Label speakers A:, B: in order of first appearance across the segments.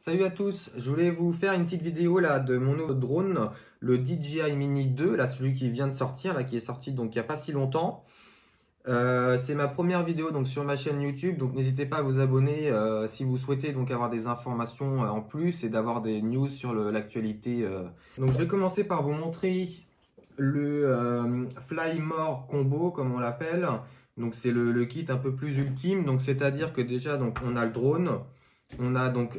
A: Salut à tous, je voulais vous faire une petite vidéo là de mon nouveau drone, le DJI Mini 2, là celui qui vient de sortir, là qui est sorti donc il n'y a pas si longtemps. C'est ma première vidéo donc sur ma chaîne YouTube, donc n'hésitez pas à vous abonner si vous souhaitez donc avoir des informations en plus et d'avoir des news sur l'actualité. Donc je vais commencer par vous montrer le Fly More Combo comme on l'appelle. Donc c'est le kit un peu plus ultime, donc c'est-à-dire que déjà donc on a le drone, on a donc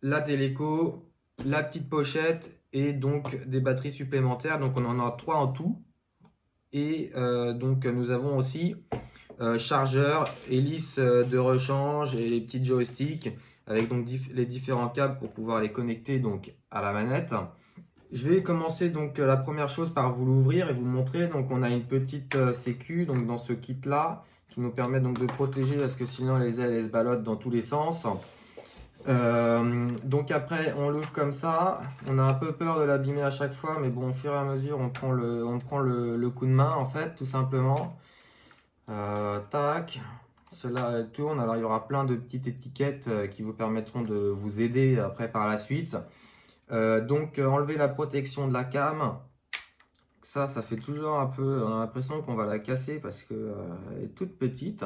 A: la téléco, la petite pochette et donc des batteries supplémentaires. Donc on en a 3 en tout. Et donc nous avons aussi chargeur, hélice de rechange et les petits joysticks avec donc les différents câbles pour pouvoir les connecter donc à la manette. Je vais commencer donc la première chose par vous l'ouvrir et vous montrer. Donc on a une petite sécu donc dans ce kit là qui nous permet donc de protéger parce que sinon les ailes elles se ballottent dans tous les sens. Donc après on l'ouvre comme ça, on a un peu peur de l'abîmer à chaque fois, mais bon au fur et à mesure on prend le coup de main en fait tout simplement. Tac, cela elle tourne, alors il y aura plein de petites étiquettes qui vous permettront de vous aider après par la suite. Donc enlever la protection de la cam, ça fait toujours un peu, on a l'impression qu'on va la casser parce que elle est toute petite.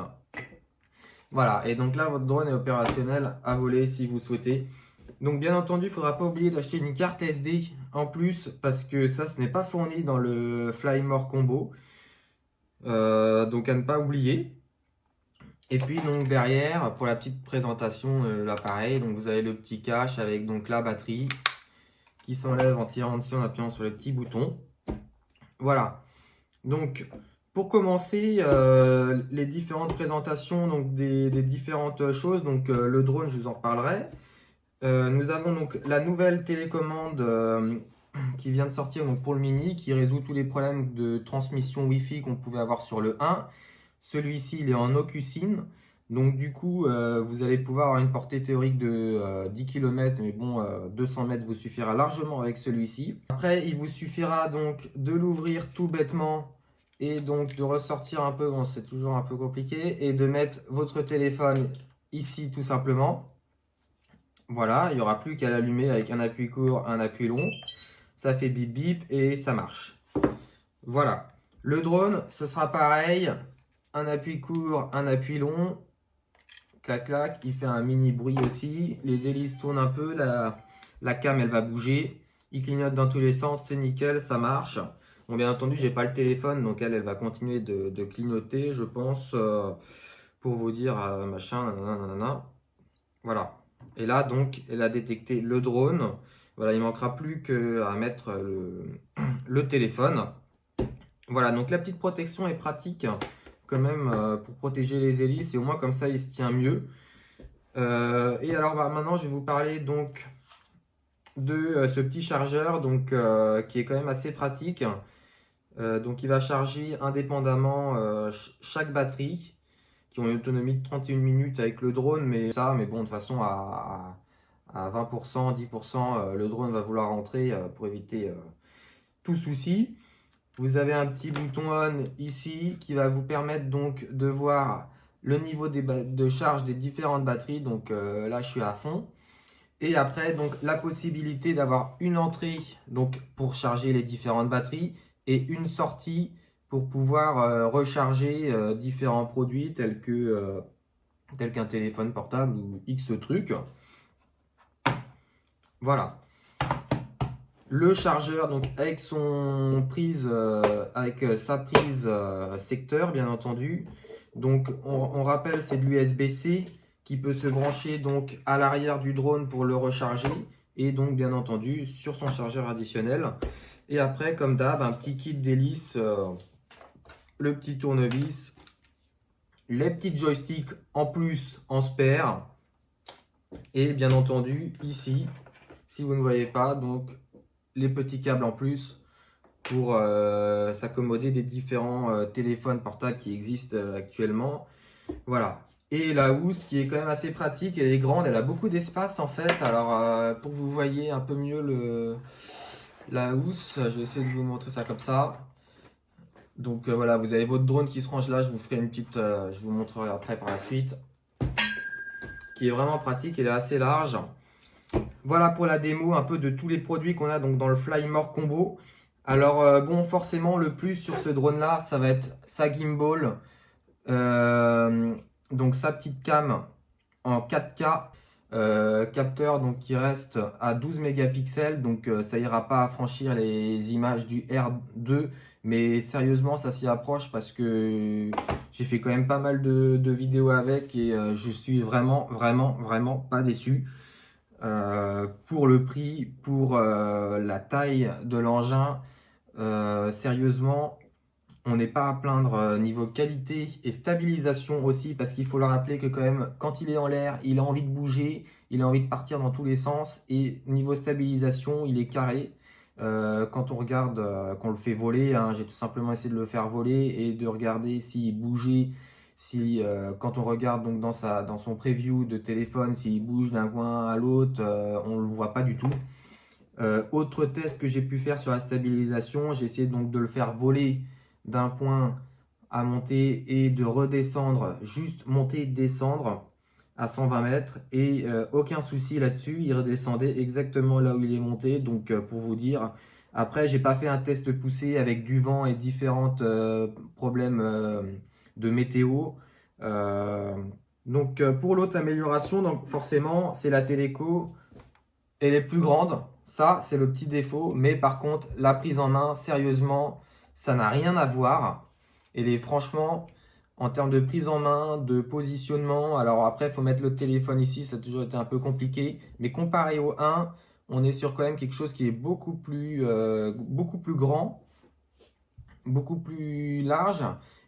A: Voilà, et donc là, votre drone est opérationnel à voler si vous souhaitez. Donc bien entendu, il ne faudra pas oublier d'acheter une carte SD en plus, parce que ça, ce n'est pas fourni dans le Flymore Combo. Donc à ne pas oublier. Et puis donc derrière, pour la petite présentation de l'appareil, donc vous avez le petit cache avec donc la batterie qui s'enlève en tirant dessus en appuyant sur le petit bouton. Voilà. Donc pour commencer, les différentes présentations donc des différentes choses, donc le drone, je vous en reparlerai. Nous avons donc la nouvelle télécommande qui vient de sortir donc pour le Mini, qui résout tous les problèmes de transmission Wi-Fi qu'on pouvait avoir sur le 1. Celui-ci, il est en OcuSyn. Donc du coup, vous allez pouvoir avoir une portée théorique de 10 km, mais bon, 200 mètres vous suffira largement avec celui-ci. Après, il vous suffira donc de l'ouvrir tout bêtement et donc de ressortir un peu, bon c'est toujours un peu compliqué, et de mettre votre téléphone ici tout simplement. Voilà, il n'y aura plus qu'à l'allumer avec un appui court, un appui long. Ça fait bip bip et ça marche. Voilà. Le drone, ce sera pareil. Un appui court, un appui long. Clac clac, il fait un mini bruit aussi. Les hélices tournent un peu, la cam elle va bouger. Il clignote dans tous les sens, c'est nickel, ça marche. Bon, bien entendu, j'ai pas le téléphone, donc elle va continuer de clignoter, je pense, pour vous dire machin, nanana, nanana. Voilà. Et là, donc, elle a détecté le drone. Voilà, il ne manquera plus qu'à mettre le téléphone. Voilà, donc la petite protection est pratique quand même pour protéger les hélices et au moins comme ça, il se tient mieux. Et alors, maintenant, je vais vous parler donc de ce petit chargeur donc, qui est quand même assez pratique. Donc, il va charger indépendamment chaque batterie, qui ont une autonomie de 31 minutes avec le drone, mais bon, de toute façon, à 20%, 10%, le drone va vouloir rentrer pour éviter tout souci. Vous avez un petit bouton on ici qui va vous permettre donc de voir le niveau de charge des différentes batteries. Donc là, je suis à fond. Et après, donc la possibilité d'avoir une entrée donc, pour charger les différentes batteries et une sortie pour pouvoir recharger différents produits tels qu'un téléphone portable ou X trucs. Voilà. Le chargeur donc avec son prise, avec sa prise secteur bien entendu. Donc on rappelle c'est de l'USB-C qui peut se brancher donc à l'arrière du drone pour le recharger et donc bien entendu sur son chargeur additionnel. Et après comme d'hab un petit kit d'hélice, le petit tournevis, les petits joysticks en plus en spare et bien entendu ici si vous ne voyez pas donc les petits câbles en plus pour s'accommoder des différents téléphones portables qui existent actuellement. Voilà. Et la housse qui est quand même assez pratique, elle est grande, elle a beaucoup d'espace en fait. Alors pour que vous voyez un peu mieux la housse, je vais essayer de vous montrer ça comme ça. Donc voilà, vous avez votre drone qui se range là, je vous ferai une petite, je vous montrerai après par la suite. Qui est vraiment pratique, elle est assez large. Voilà pour la démo un peu de tous les produits qu'on a donc dans le Flymore Combo. Alors bon, forcément le plus sur ce drone là, ça va être sa gimbal, euh, donc sa petite cam en 4K, capteur donc qui reste à 12 mégapixels, donc ça ira pas à franchir les images du R2, mais sérieusement ça s'y approche parce que j'ai fait quand même pas mal de vidéos avec et je suis vraiment pas déçu. Pour le prix, pour la taille de l'engin, sérieusement, on n'est pas à plaindre niveau qualité et stabilisation aussi, parce qu'il faut le rappeler que quand même, quand il est en l'air, il a envie de bouger, il a envie de partir dans tous les sens, et niveau stabilisation, il est carré. Quand on regarde, qu'on le fait voler, hein, j'ai tout simplement essayé de le faire voler et de regarder s'il bougeait, si quand on regarde donc dans son preview de téléphone, s'il bouge d'un coin à l'autre, on ne le voit pas du tout. Autre test que j'ai pu faire sur la stabilisation, j'ai essayé donc de le faire voler d'un point à monter et de redescendre, juste monter, descendre à 120 mètres et aucun souci là-dessus, il redescendait exactement là où il est monté, donc pour vous dire. Après, j'ai pas fait un test poussé avec du vent et différents problèmes de météo. Euh, donc pour l'autre amélioration, donc forcément, c'est la téléco. Elle est plus grande, ça c'est le petit défaut, mais par contre la prise en main, sérieusement, ça n'a rien à voir. Elle est franchement, en termes de prise en main, de positionnement, alors après il faut mettre le téléphone ici, ça a toujours été un peu compliqué, mais comparé au 1, on est sur quand même quelque chose qui est beaucoup plus grand, beaucoup plus large,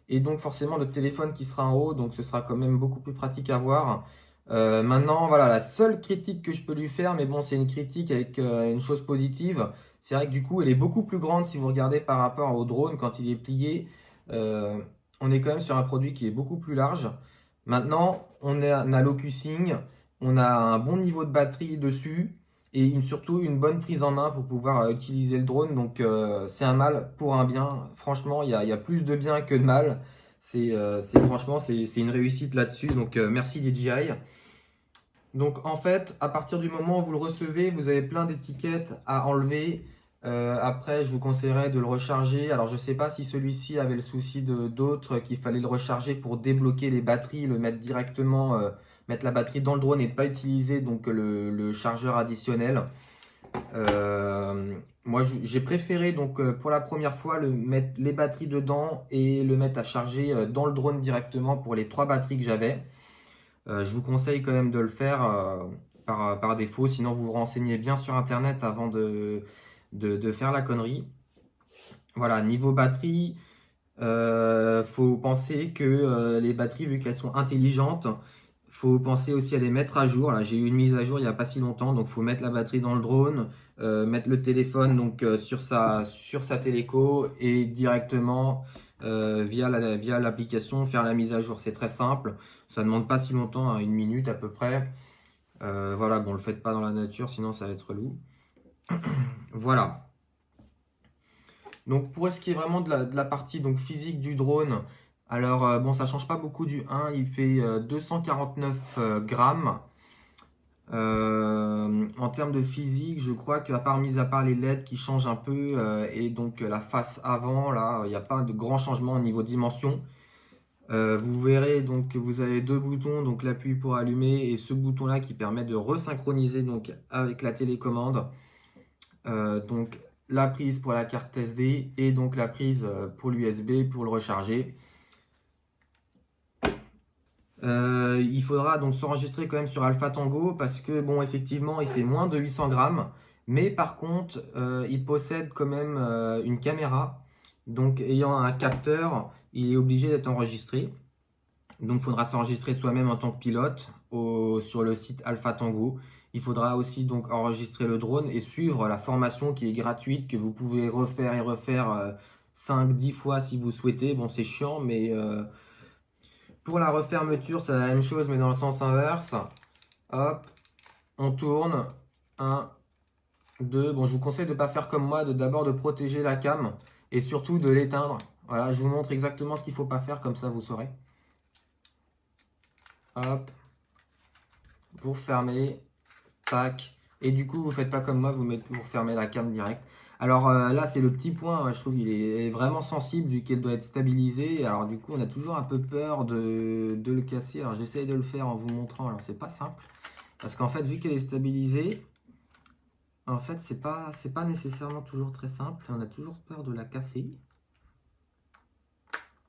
A: et donc forcément le téléphone qui sera en haut, donc ce sera quand même beaucoup plus pratique à voir. Maintenant, voilà, la seule critique que je peux lui faire, mais bon, c'est une critique avec une chose positive, c'est vrai que du coup, elle est beaucoup plus grande si vous regardez par rapport au drone quand il est plié. Euh, on est quand même sur un produit qui est beaucoup plus large. Maintenant, on a l'Ocussing, on a un bon niveau de batterie dessus et surtout une bonne prise en main pour pouvoir utiliser le drone. Donc, c'est un mal pour un bien. Franchement, il y a plus de bien que de mal. Franchement, c'est une réussite là-dessus. Donc, merci DJI. Donc en fait, à partir du moment où vous le recevez, vous avez plein d'étiquettes à enlever. Après, je vous conseillerais de le recharger. Alors je ne sais pas si celui-ci avait le souci de d'autres qu'il fallait le recharger pour débloquer les batteries, le mettre directement, mettre la batterie dans le drone et ne pas utiliser donc le chargeur additionnel. Moi, j'ai préféré donc pour la première fois mettre les batteries dedans et le mettre à charger dans le drone directement pour les 3 batteries que j'avais. Je vous conseille quand même de le faire par défaut, sinon vous vous renseignez bien sur internet avant de faire la connerie. Voilà, niveau batterie, faut penser que les batteries, vu qu'elles sont intelligentes, faut penser aussi à les mettre à jour. Là, j'ai eu une mise à jour il n'y a pas si longtemps, donc faut mettre la batterie dans le drone, mettre le téléphone donc sur sa téléco et directement via l'application faire la mise à jour. C'est très simple, ça ne demande pas si longtemps, hein, 1 minute à peu près. Voilà, bon, le faites pas dans la nature, sinon ça va être relou. Voilà. Donc pour ce qui est vraiment de la partie donc, physique du drone, alors bon, ça change pas beaucoup du 1, il fait 249 grammes. En termes de physique, je crois mis à part les LED qui changent un peu et donc la face avant, là, il n'y a pas de grand changement au niveau dimension. Vous verrez donc que vous avez 2 boutons, donc l'appui pour allumer et ce bouton là qui permet de resynchroniser donc avec la télécommande. Donc la prise pour la carte SD et donc la prise pour l'USB pour le recharger. Il faudra donc s'enregistrer quand même sur Alpha Tango parce que bon effectivement il fait moins de 800 grammes, mais par contre il possède quand même une caméra, donc ayant un capteur il est obligé d'être enregistré. Donc il faudra s'enregistrer soi-même en tant que pilote sur le site Alpha Tango. Il faudra aussi donc enregistrer le drone et suivre la formation qui est gratuite, que vous pouvez refaire et refaire 5-10 fois si vous souhaitez. Bon, c'est chiant, mais pour la refermeture, c'est la même chose, mais dans le sens inverse. Hop, on tourne. 1, 2. Bon, je vous conseille de ne pas faire comme moi, d'abord de protéger la cam et surtout de l'éteindre. Voilà, je vous montre exactement ce qu'il ne faut pas faire, comme ça vous saurez. Hop, pour fermer, tac, Et du coup, vous faites pas comme moi, vous fermez la cam direct. Alors là, c'est le petit point, je trouve qu'il est vraiment sensible vu qu'elle doit être stabilisée. Alors du coup, on a toujours un peu peur de le casser. Alors j'essaie de le faire en vous montrant. Alors c'est pas simple. Parce qu'en fait, vu qu'elle est stabilisée, en fait, c'est pas nécessairement toujours très simple. On a toujours peur de la casser.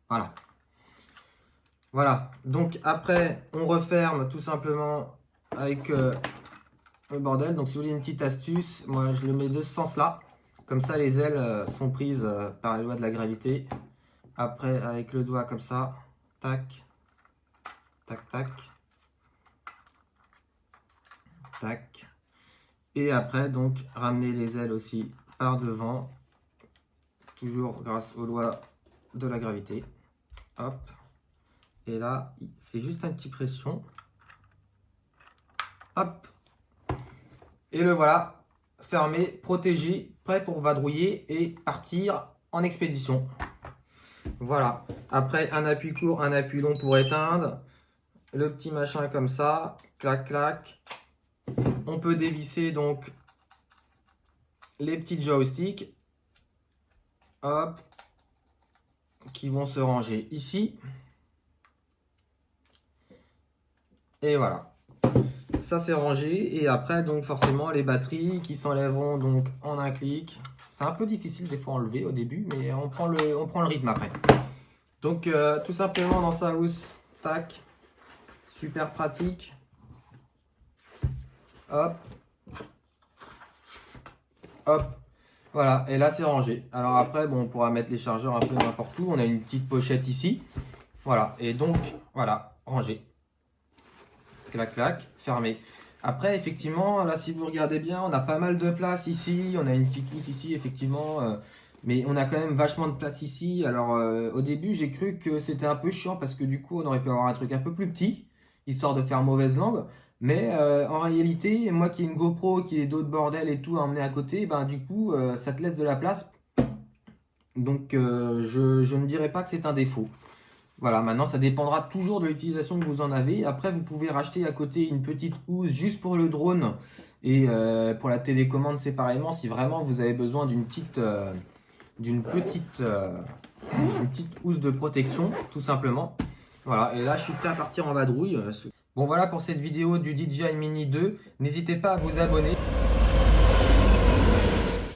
A: Voilà. Voilà. Donc après, on referme tout simplement avec le bordel. Donc si vous voulez une petite astuce, moi je le mets de ce sens-là. Comme ça, les ailes sont prises par les lois de la gravité. Après, avec le doigt comme ça, tac, tac, tac, tac. Et après, donc, ramener les ailes aussi par devant, toujours grâce aux lois de la gravité. Hop. Et là, c'est juste un petit pression. Hop. Et le voilà, fermé, protégé, prêt pour vadrouiller et partir en expédition. Voilà. Après, un appui court, un appui long pour éteindre. Le petit machin comme ça. Clac, clac. On peut dévisser donc les petits joysticks. Hop. Qui vont se ranger ici. Et voilà. Ça c'est rangé. Et après, donc forcément, les batteries qui s'enlèveront donc en un clic. C'est un peu difficile des fois à enlever au début, mais on prend le rythme après. Donc tout simplement dans sa housse, tac, super pratique. Hop, hop, voilà, et là c'est rangé. Alors après, bon, on pourra mettre les chargeurs un peu n'importe où. On a une petite pochette ici, voilà, et donc voilà, rangé. Clac, clac, fermé. Après, effectivement, là si vous regardez bien, on a pas mal de place ici. On a une petite housse ici, effectivement. Mais on a quand même vachement de place ici. Alors au début j'ai cru que c'était un peu chiant parce que du coup on aurait pu avoir un truc un peu plus petit, histoire de faire mauvaise langue. Mais en réalité, moi qui ai une GoPro, qui ai d'autres bordels et tout à emmener à côté, ben du coup ça te laisse de la place. Donc je ne dirais pas que c'est un défaut. Voilà, maintenant ça dépendra toujours de l'utilisation que vous en avez. Après vous pouvez racheter à côté une petite housse juste pour le drone et pour la télécommande séparément si vraiment vous avez besoin d'une petite housse de protection, tout simplement. Voilà, et là je suis prêt à partir en vadrouille. Bon voilà pour cette vidéo du DJI Mini 2. N'hésitez pas à vous abonner.